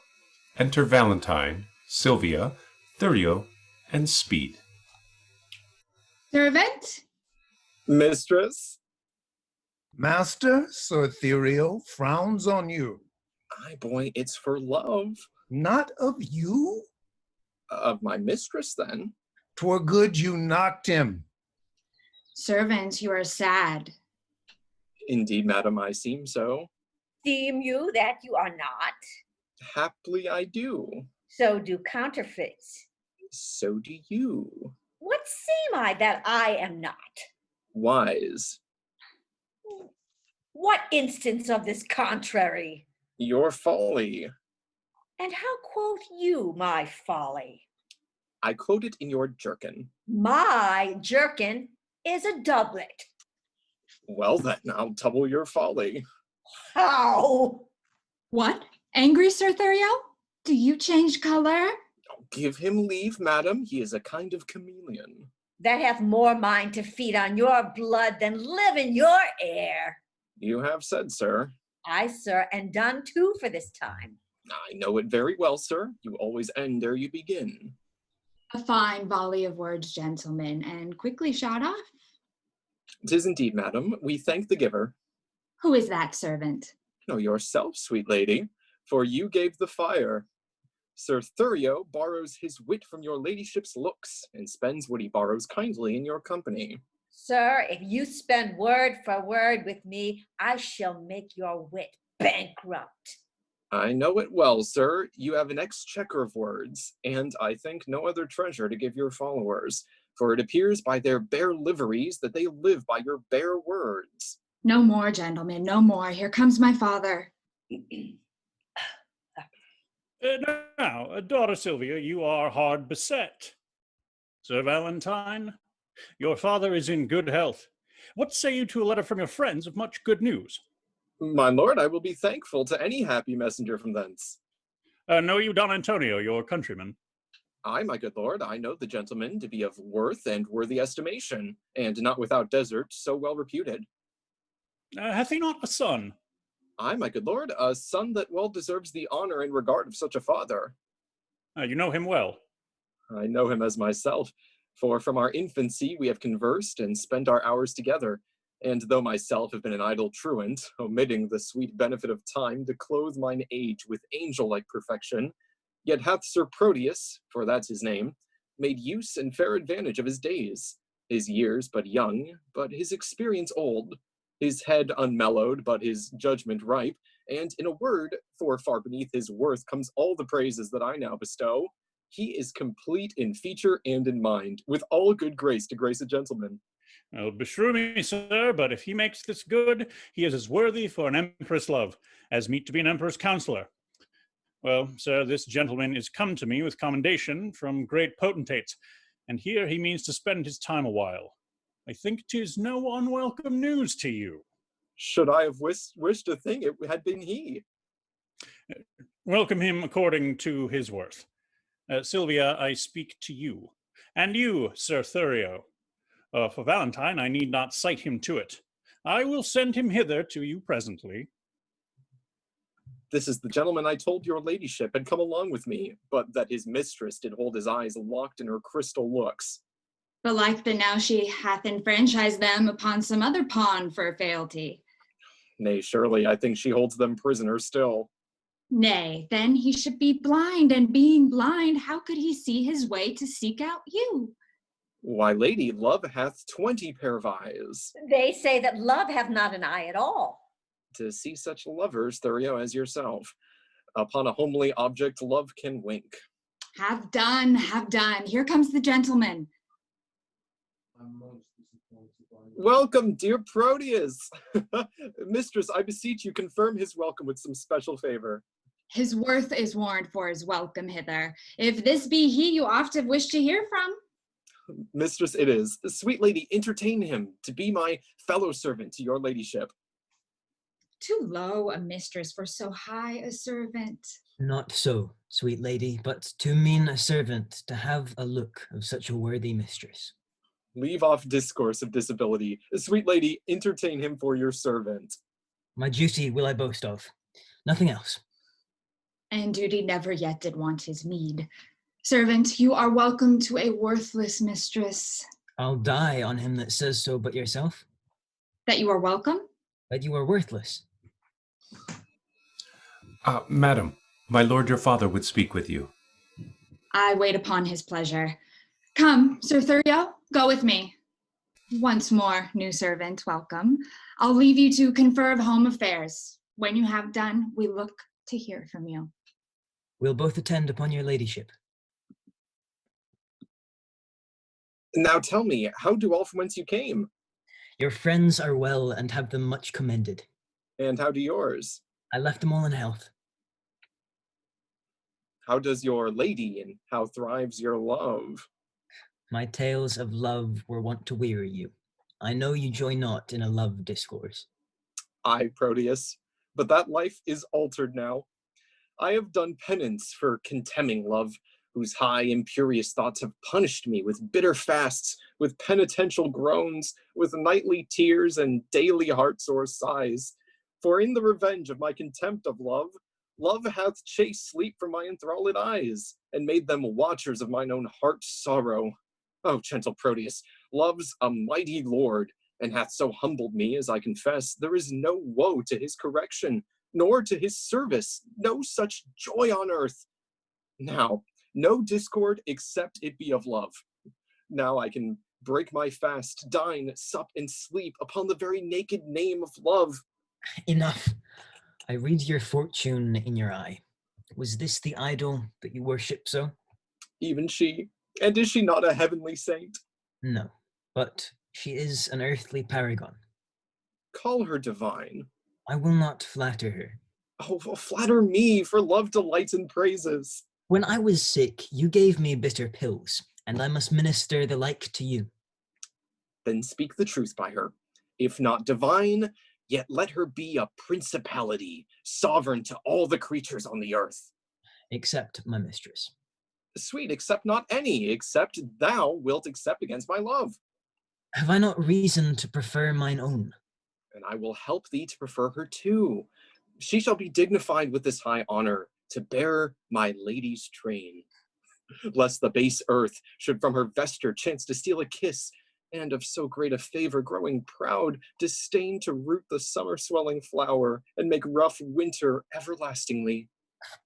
Enter Valentine, Sylvia, Thurio, and Speed. Servant? Mistress? Master, Sir Thurio frowns on you. Aye, boy, it's for love. Not of you? Of my mistress, then. 'Twere good you knocked him. Servant, you are sad. Indeed, madam, I seem so. Seem you that you are not? Haply I do. So do counterfeits. So do you. What seem I that I am not? Wise. What instance of this contrary? Your folly. And how quote you my folly? I quote it in your jerkin. My jerkin is a doublet. Well then, I'll double your folly. How? What? Angry, Sir Thurio? Do you change color? Give him leave, madam. He is a kind of chameleon. That hath more mind to feed on your blood than live in your air. You have said, sir. Aye, sir, and done too for this time. I know it very well, sir. You always end ere you begin. A fine volley of words, gentlemen, and quickly shot off. 'Tis indeed, madam. We thank the giver. Who is that servant? No, yourself, sweet lady, for you gave the fire. Sir Thurio borrows his wit from your ladyship's looks, and spends what he borrows kindly in your company. Sir, if you spend word for word with me, I shall make your wit bankrupt. I know it well, sir. You have an exchequer of words, and I think no other treasure to give your followers, for it appears by their bare liveries that they live by your bare words. No more, gentlemen, no more. Here comes my father. Now, daughter Sylvia, you are hard beset. Sir Valentine, your father is in good health. What say you to a letter from your friends of much good news? My lord, I will be thankful to any happy messenger from thence. Know you Don Antonio, your countryman? I, my good lord, I know the gentleman to be of worth and worthy estimation, and not without desert, so well reputed. Hath he not a son? I, my good lord, a son that well deserves the honor and regard of such a father. You know him well. I know him as myself, for from our infancy we have conversed and spent our hours together, and though myself have been an idle truant, omitting the sweet benefit of time to clothe mine age with angel-like perfection, yet hath Sir Proteus, for that's his name, made use and fair advantage of his days, his years but young, but his experience old, his head unmellowed, but his judgment ripe, and in a word, for far beneath his worth comes all the praises that I now bestow, he is complete in feature and in mind, with all good grace to grace a gentleman. Well, beshrew me, sir, but if he makes this good, he is as worthy for an empress' love, as meet to be an emperor's counselor. Well, sir, this gentleman is come to me with commendation from great potentates, and here he means to spend his time a while. I think 'tis no unwelcome news to you. Should I have wished a thing, it had been he. Welcome him according to his worth. Sylvia, I speak to you. And you, Sir Thurio. For Valentine, I need not cite him to it. I will send him hither to you presently. This is the gentleman I told your ladyship had come along with me, but that his mistress did hold his eyes locked in her crystal looks. Belike that now she hath enfranchised them upon some other pawn for fealty. Nay, surely I think she holds them prisoner still. Nay, then he should be blind, and being blind, how could he see his way to seek out you? Why, lady, love hath 20 pair of eyes. They say that love hath not an eye at all. To see such lovers, Thurio, as yourself, upon a homely object love can wink. Have done, have done. Here comes the gentleman. Welcome, dear Proteus. Mistress, I beseech you, confirm his welcome with some special favor. His worth is warrant for his welcome hither. If this be he you oft have wished to hear from. Mistress, it is. Sweet lady, entertain him to be my fellow servant to your ladyship. Too low a mistress for so high a servant. Not so, sweet lady, but too mean a servant to have a look of such a worthy mistress. Leave off discourse of disability. Sweet lady, entertain him for your servant. My duty will I boast of, nothing else. And duty never yet did want his meed. Servant, you are welcome to a worthless mistress. I'll die on him that says so but yourself. That you are welcome? That you are worthless. Madam, my lord your father would speak with you. I wait upon his pleasure. Come, Sir Thurio, go with me. Once more, new servant, welcome. I'll leave you to confer of home affairs. When you have done, we look to hear from you. We'll both attend upon your ladyship. Now tell me, how do all from whence you came? Your friends are well and have them much commended. And how do yours? I left them all in health. How does your lady, and how thrives your love? My tales of love were wont to weary you. I know you join not in a love discourse. Ay, Proteus, but that life is altered now. I have done penance for contemning love, whose high imperious thoughts have punished me with bitter fasts, with penitential groans, with nightly tears and daily heart-sore sighs. For in the revenge of my contempt of love, love hath chased sleep from my enthralled eyes, and made them watchers of mine own heart's sorrow. O gentle Proteus, love's a mighty lord, and hath so humbled me, as I confess, there is no woe to his correction, nor to his service, no such joy on earth. Now, no discord except it be of love. Now I can break my fast, dine, sup, and sleep upon the very naked name of love. Enough. I read your fortune in your eye. Was this the idol that you worship so? Even she. And is she not a heavenly saint? No, but she is an earthly paragon. Call her divine. I will not flatter her. Oh, flatter me, for love delights in praises. When I was sick, you gave me bitter pills, and I must minister the like to you. Then speak the truth by her. If not divine, yet let her be a principality, sovereign to all the creatures on the earth. Except my mistress. Sweet, accept not any, except thou wilt accept against my love. Have I not reason to prefer mine own? And I will help thee to prefer her too. She shall be dignified with this high honor, to bear my lady's train. Lest the base earth should from her vesture chance to steal a kiss, and of so great a favor growing proud, disdain to root the summer swelling flower, and make rough winter everlastingly.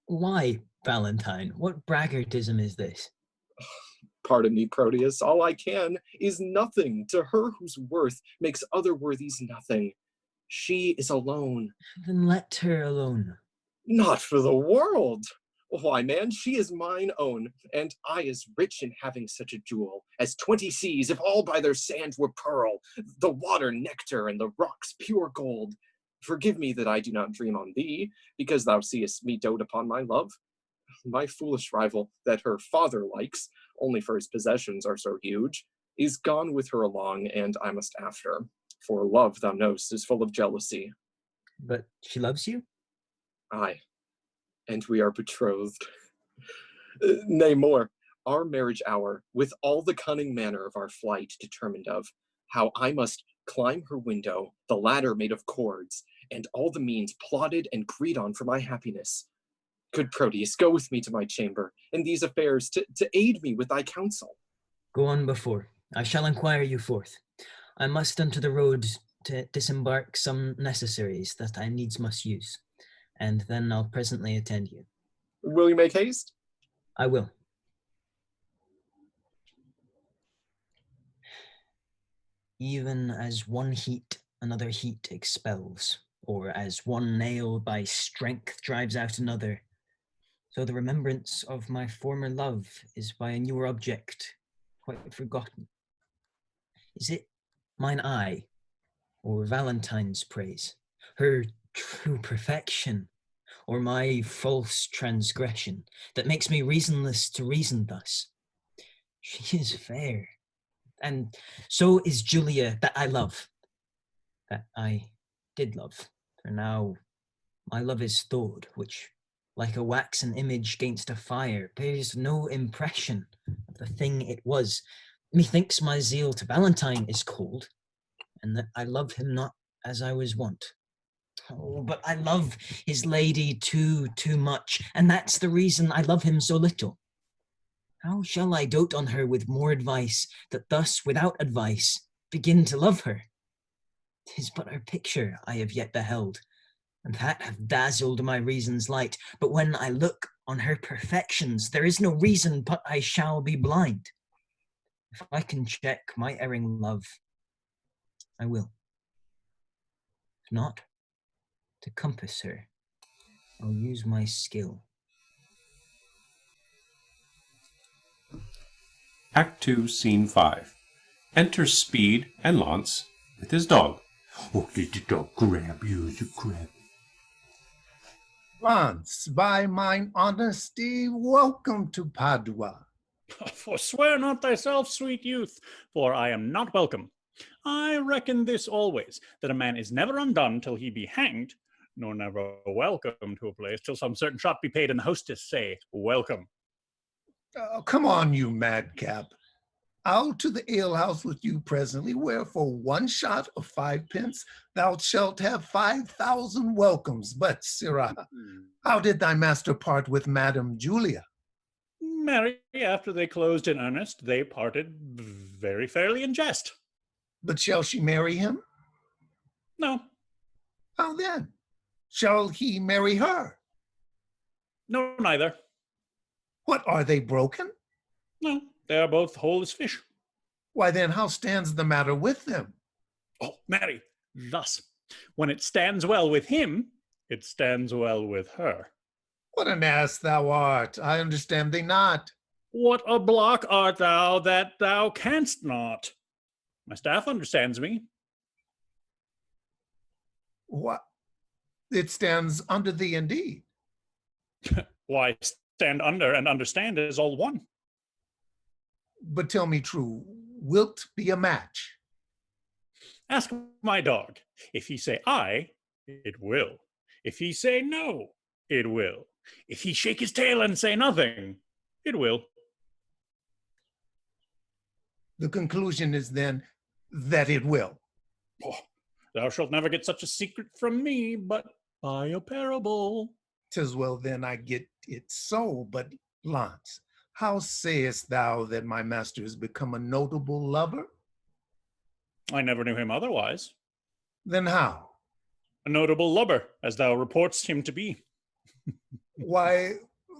Why, Valentine? What braggartism is this? Pardon me, Proteus, all I can is nothing to her whose worth makes other worthies nothing. She is alone. Then let her alone. Not for the world. Why, man, she is mine own, and I as rich in having such a jewel as 20 seas, if all by their sand were pearl, the water nectar, and the rocks pure gold. Forgive me that I do not dream on thee, because thou seest me dote upon my love. My foolish rival, that her father likes, only for his possessions are so huge, is gone with her along, and I must after. For love, thou knowst, is full of jealousy. But she loves you? Aye, and we are betrothed. Nay, more, our marriage hour, with all the cunning manner of our flight determined of, how I must climb her window, the ladder made of cords, and all the means plotted and agreed on for my happiness. Good Proteus, go with me to my chamber, in these affairs, to aid me with thy counsel. Go on before. I shall inquire you forth. I must unto the road to disembark some necessaries that I needs must use, and then I'll presently attend you. Will you make haste? I will. Even as one heat another heat expels, or as one nail by strength drives out another, so the remembrance of my former love is by a newer object quite forgotten. Is it mine eye, or Valentine's praise, her true perfection, or my false transgression, that makes me reasonless to reason thus? She is fair, and so is Julia that I love, that I did love, for now my love is thawed, which, like a waxen image gainst a fire, bears no impression of the thing it was. Methinks my zeal to Valentine is cold, and that I love him not as I was wont. Oh, but I love his lady too much, and that's the reason I love him so little. How shall I dote on her with more advice, that thus, without advice, begin to love her? 'Tis but her picture I have yet beheld, and that have dazzled my reason's light. But when I look on her perfections, there is no reason but I shall be blind. If I can check my erring love, I will. If not, to compass her, I'll use my skill. Act 2, Scene 5. Enter Speed and Launce with his dog. Oh, did the dog grab you? The grab. Lance, by mine honesty, welcome to Padua. Forswear not thyself, sweet youth, for I am not welcome. I reckon this always, that a man is never undone till he be hanged, nor never welcome to a place till some certain shot be paid and the hostess say, welcome. Oh, come on, you madcap. I'll to the alehouse with you presently, where for 1 shot of 5 pence thou shalt have 5,000 welcomes. But, sirrah, how did thy master part with Madam Julia? Marry, after they closed in earnest, they parted very fairly in jest. But shall she marry him? No. How then? Shall he marry her? No, neither. What, are they broken? No, they are both whole as fish. Why then, how stands the matter with them? Oh, marry, thus, when it stands well with him, it stands well with her. What an ass thou art, I understand thee not. What a block art thou that thou canst not? My staff understands me. What? It stands under thee indeed. Why, stand under and understand is all one. But tell me true, wilt be a match? Ask my dog. If he say aye, it will. If he say no, it will. If he shake his tail and say nothing, it will. The conclusion is then that it will. Oh, thou shalt never get such a secret from me, but by a parable. 'Tis well then I get it so, but Lance, how sayest thou that my master has become a notable lover? I never knew him otherwise. Then how? A notable lubber, as thou reportst him to be. Why,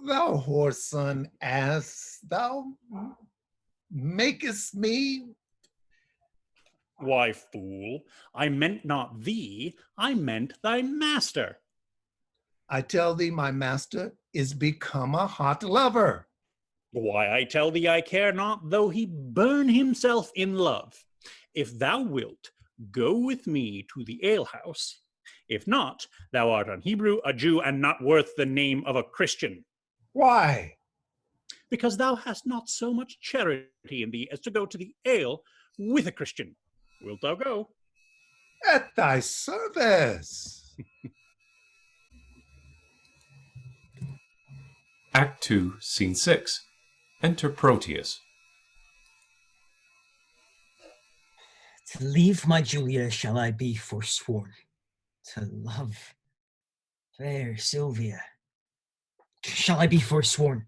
thou whoreson ass, thou makest me. Why, fool, I meant not thee, I meant thy master. I tell thee, my master is become a hot lover. Why, I tell thee I care not, though he burn himself in love. If thou wilt, go with me to the alehouse. If not, thou art an Hebrew, a Jew, and not worth the name of a Christian. Why? Because thou hast not so much charity in thee as to go to the ale with a Christian. Wilt thou go? At thy service. Act 2, Scene 6. Enter Proteus. To leave my Julia shall I be forsworn. To love fair Sylvia shall I be forsworn.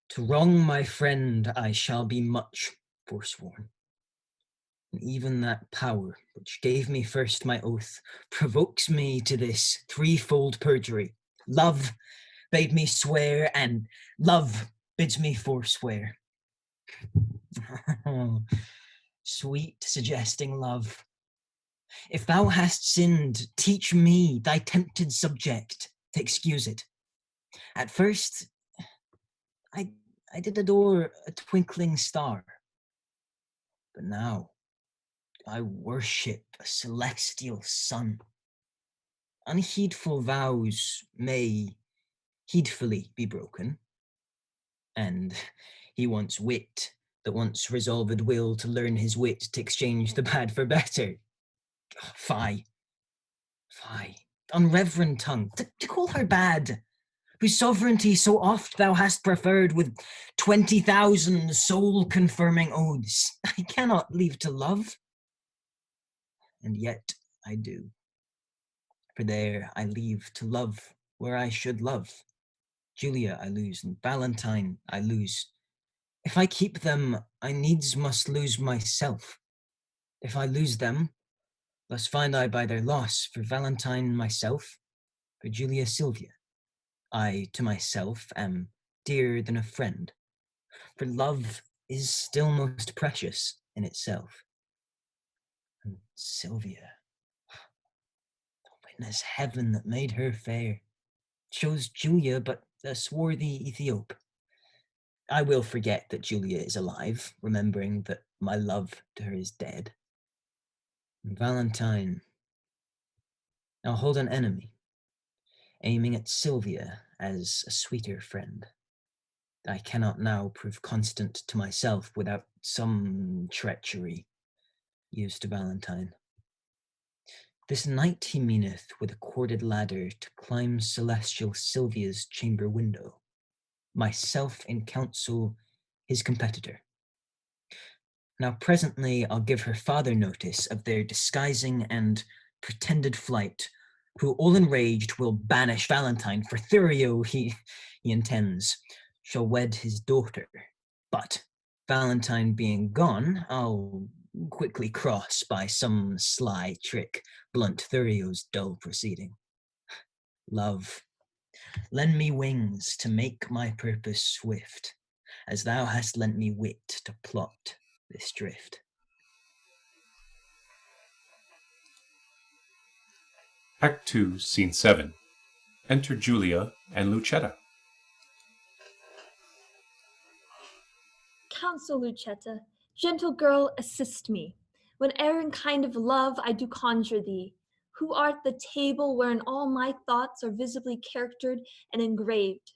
To wrong my friend I shall be much forsworn. And even that power which gave me first my oath provokes me to this threefold perjury. Love bade me swear, and love bids me forswear. Sweet suggesting love, if thou hast sinned, teach me, thy tempted subject, to excuse it. At first, I did adore a twinkling star, but now I worship a celestial sun. Unheedful vows may heedfully be broken, and he wants wit that once resolved will to learn his wit to exchange the bad for better. Oh, fie, unreverend tongue, to call her bad, whose sovereignty so oft thou hast preferred with 20,000 soul-confirming oaths. I cannot leave to love, and yet I do. For there I leave to love where I should love. Julia I lose, and Valentine I lose. If I keep them, I needs must lose myself. If I lose them, thus find I by their loss, for Valentine myself, for Julia Sylvia. I to myself am dearer than a friend, for love is still most precious in itself. And Sylvia, the witness heaven that made her fair, chose Julia but a swarthy Ethiop. I will forget that Julia is alive, remembering that my love to her is dead. And Valentine, I'll hold an enemy, aiming at Sylvia as a sweeter friend. I cannot now prove constant to myself without some treachery used to Valentine. This night he meaneth with a corded ladder to climb celestial Sylvia's chamber window, myself in counsel his competitor. Now presently I'll give her father notice of their disguising and pretended flight, who all enraged will banish Valentine, for Thurio he intends shall wed his daughter. But Valentine being gone, I'll quickly cross by some sly trick, blunt Thurio's dull proceeding. Love, lend me wings to make my purpose swift, as thou hast lent me wit to plot this drift. Act 2, Scene 7. Enter Julia and Lucetta. Counsel, Lucetta, gentle girl, assist me. When e'er in kind of love I do conjure thee, who art the table wherein all my thoughts are visibly charactered and engraved,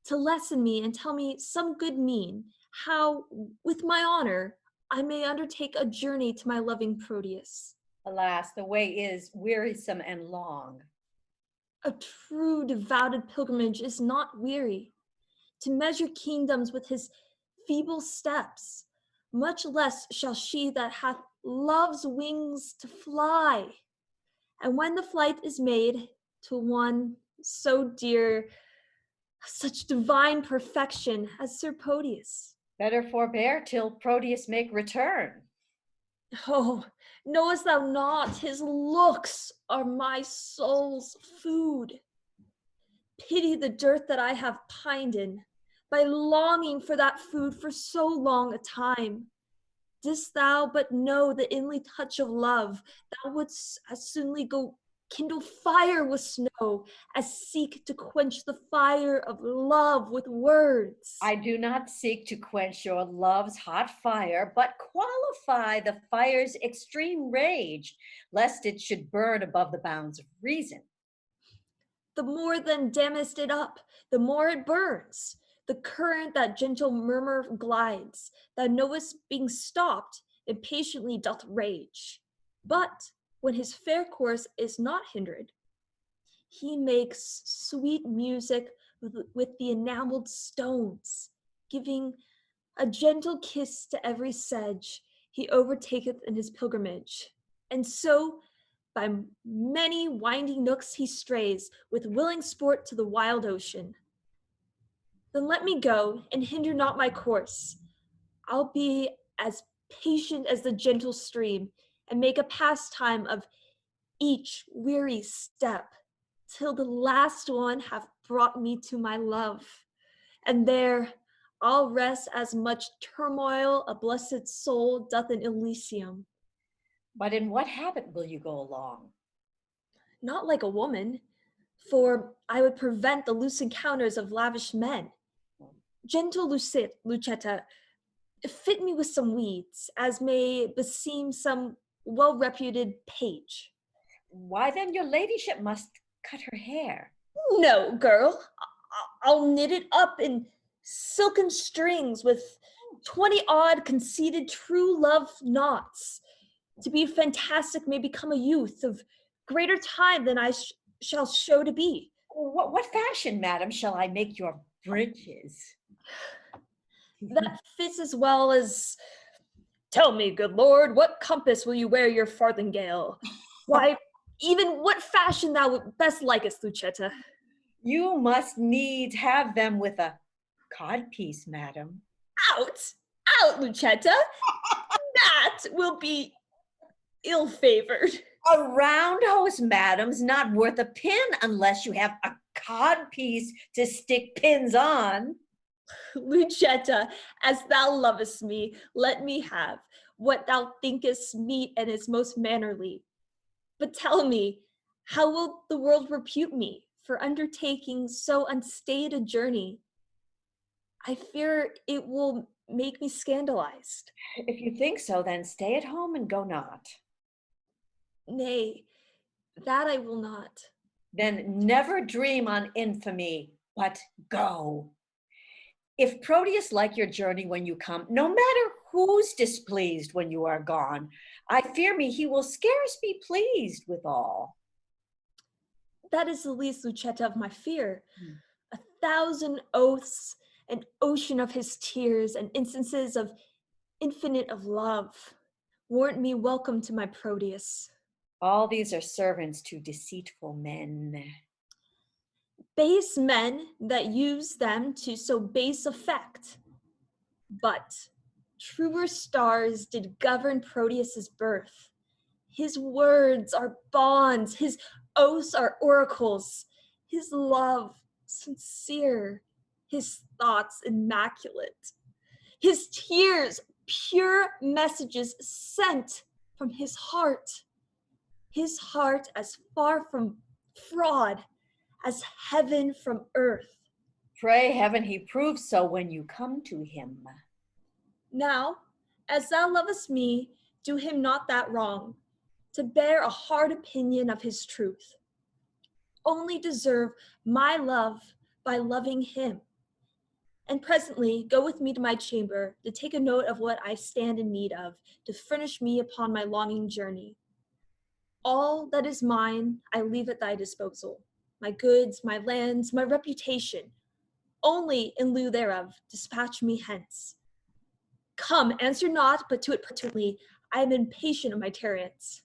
to lesson me and tell me some good mean, how, with my honor, I may undertake a journey to my loving Proteus. Alas, the way is wearisome and long. A true devoted pilgrimage is not weary. To measure kingdoms with his feeble steps, much less shall she that hath love's wings to fly. And when the flight is made to one so dear, such divine perfection as Sir Proteus. Better forbear till Proteus make return. Oh, knowest thou not his looks are my soul's food? Pity the dearth that I have pined in, by longing for that food for so long a time. Didst thou but know the inly touch of love, thou wouldst as soonly go kindle fire with snow as seek to quench the fire of love with words. I do not seek to quench your love's hot fire, but qualify the fire's extreme rage, lest it should burn above the bounds of reason. The more then dammest it up, the more it burns. The current that gentle murmur glides, thou knowest being stopped, impatiently doth rage. But when his fair course is not hindered, he makes sweet music with the enameled stones, giving a gentle kiss to every sedge he overtaketh in his pilgrimage. And so by many winding nooks he strays, with willing sport to the wild ocean. Then let me go, and hinder not my course. I'll be as patient as the gentle stream, and make a pastime of each weary step, till the last one have brought me to my love. And there I'll rest as much turmoil a blessed soul doth in Elysium. But in what habit will you go along? Not like a woman, for I would prevent the loose encounters of lavish men. Gentle Lucetta, fit me with some weeds, as may beseem some well-reputed page. Why then your ladyship must cut her hair. No, girl, I'll knit it up in silken strings with 20-odd conceited true love knots. To be fantastic may become a youth of greater time than I shall show to be. What fashion, madam, shall I make your breeches? That fits as well as, tell me, good lord, what compass will you wear your farthingale? Why, even what fashion thou best likest, Lucetta? You must needs have them with a codpiece, madam. Out, Lucetta. That will be ill-favored. A round hose, madam's not worth a pin unless you have a codpiece to stick pins on. Lucetta, as thou lovest me, let me have what thou thinkest meet and is most mannerly. But tell me, how will the world repute me for undertaking so unstaid a journey? I fear it will make me scandalized. If you think so, then stay at home and go not. Nay, that I will not. Then never dream on infamy, but go. If Proteus like your journey when you come, no matter who's displeased when you are gone, I fear me he will scarce be pleased withal. That is the least, Lucetta, of my fear. 1,000 oaths, an ocean of his tears, and instances of infinite of love warrant me welcome to my Proteus. All these are servants to deceitful men. Base men that use them to so base effect. But truer stars did govern Proteus's birth. His words are bonds, his oaths are oracles, his love sincere, his thoughts immaculate, his tears pure messages sent from his heart as far from fraud as heaven from earth. Pray heaven he prove so when you come to him. Now, as thou lovest me, do him not that wrong. to bear a hard opinion of his truth. Only deserve my love by loving him. And presently go with me to my chamber to take a note of what I stand in need of, to furnish me upon my longing journey. All that is mine I leave at thy disposal, my goods, my lands, my reputation. Only in lieu thereof dispatch me hence. Come, answer not, but to it pertinently. I am impatient of my tarriance.